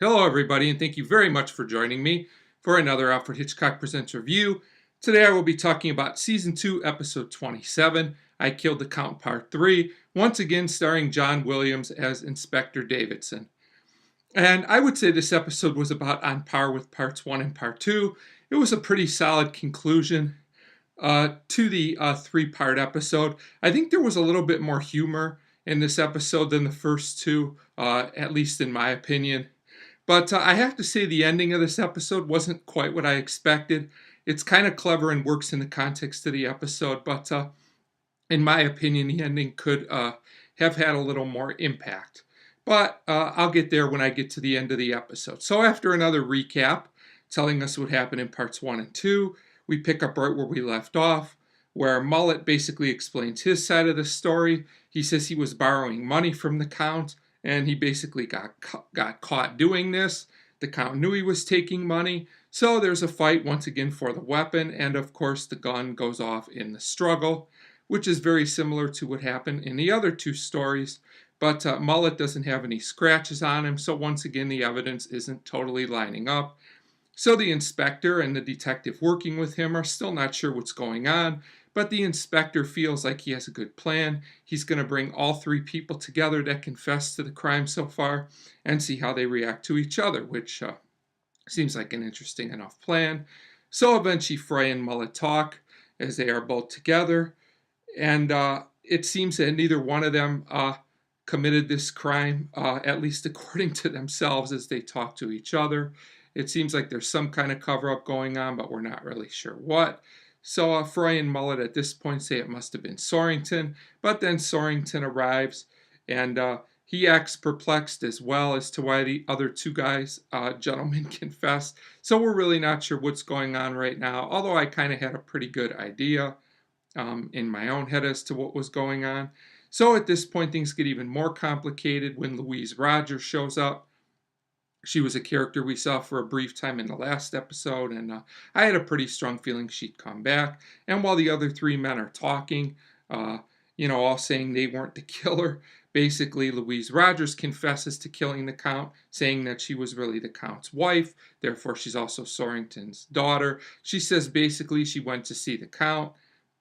Hello, everybody, and thank you very much for joining me for another Alfred Hitchcock Presents review. Today I will be talking about Season 2, Episode 27, I Killed the Count Part 3, once again starring John Williams as Inspector Davidson. And I would say this episode was about on par with Parts 1 and Part 2. It was a pretty solid conclusion to the three-part episode. I think there was a little bit more humor in this episode than the first two, at least in my opinion. But I have to say the ending of this episode wasn't quite what I expected. It's kind of clever and works in the context of the episode, but in my opinion, the ending could have had a little more impact. But I'll get there when I get to the end of the episode. So after another recap, telling us what happened in parts 1 and 2, we pick up right where we left off, where Mullet basically explains his side of the story. He says he was borrowing money from the Count, and he basically got caught doing this. The Count knew he was taking money, so there's a fight once again for the weapon, and of course the gun goes off in the struggle, which is very similar to what happened in the other two stories. But Mullet doesn't have any scratches on him, so once again the evidence isn't totally lining up. So the inspector and the detective working with him are still not sure what's going on, but the inspector feels like he has a good plan. He's going to bring all three people together that confessed to the crime so far and see how they react to each other, which seems like an interesting enough plan. So eventually Frey and Mullet talk as they are both together, and it seems that neither one of them committed this crime, at least according to themselves as they talk to each other. It seems like there's some kind of cover-up going on, but we're not really sure what. So Frey and Mullet at this point say it must have been Sorrington, but then Sorrington arrives, and he acts perplexed as well as to why the other two guys, gentlemen, confess. So we're really not sure what's going on right now, although I kind of had a pretty good idea in my own head as to what was going on. So at this point, things get even more complicated when Louise Rogers shows up. She was a character we saw for a brief time in the last episode, and I had a pretty strong feeling she'd come back. And while the other three men are talking, all saying they weren't the killer, basically Louise Rogers confesses to killing the Count, saying that she was really the Count's wife, therefore she's also Sorrington's daughter. She says basically she went to see the Count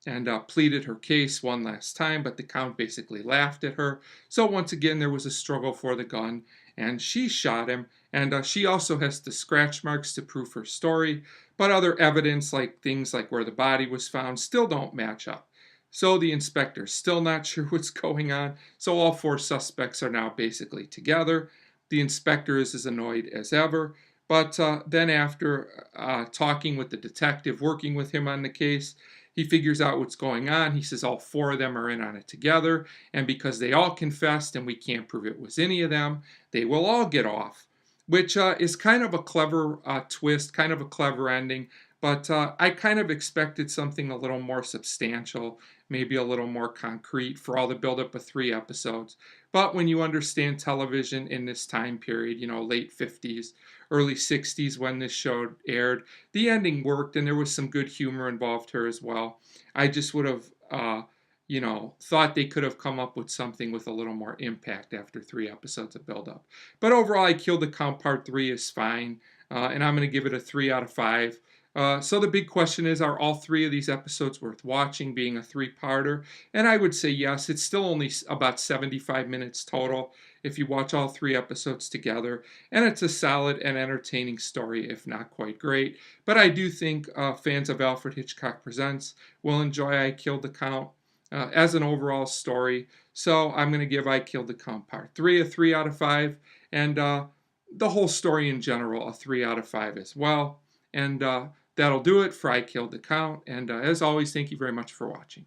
and pleaded her case one last time, but the Count basically laughed at her. So once again, there was a struggle for the gun, and she shot him, and she also has the scratch marks to prove her story, but other evidence, like things like where the body was found, still don't match up. So the inspector's still not sure what's going on, so all four suspects are now basically together. The inspector is as annoyed as ever, but then after talking with the detective working with him on the case, he figures out what's going on. He says all four of them are in on it together, and because they all confessed and we can't prove it was any of them, they will all get off, which is kind of a clever twist, kind of a clever ending, but I kind of expected something a little more substantial, maybe a little more concrete for all the buildup of 3 episodes. But when you understand television in this time period, late 50s, early 60s when this show aired, the ending worked and there was some good humor involved here as well. I just would have, thought they could have come up with something with a little more impact after 3 episodes of buildup. But overall, I Killed the Count Part 3 is fine, and I'm going to give it a 3 out of 5. So the big question is, are all 3 of these episodes worth watching, being a 3-parter? And I would say yes. It's still only about 75 minutes total if you watch all 3 episodes together. And it's a solid and entertaining story, if not quite great. But I do think fans of Alfred Hitchcock Presents will enjoy I Killed the Count as an overall story. So I'm going to give I Killed the Count Part 3 a 3 out of 5. And the whole story in general a 3 out of 5 as well. And that'll do it for I Killed the Count. And as always, thank you very much for watching.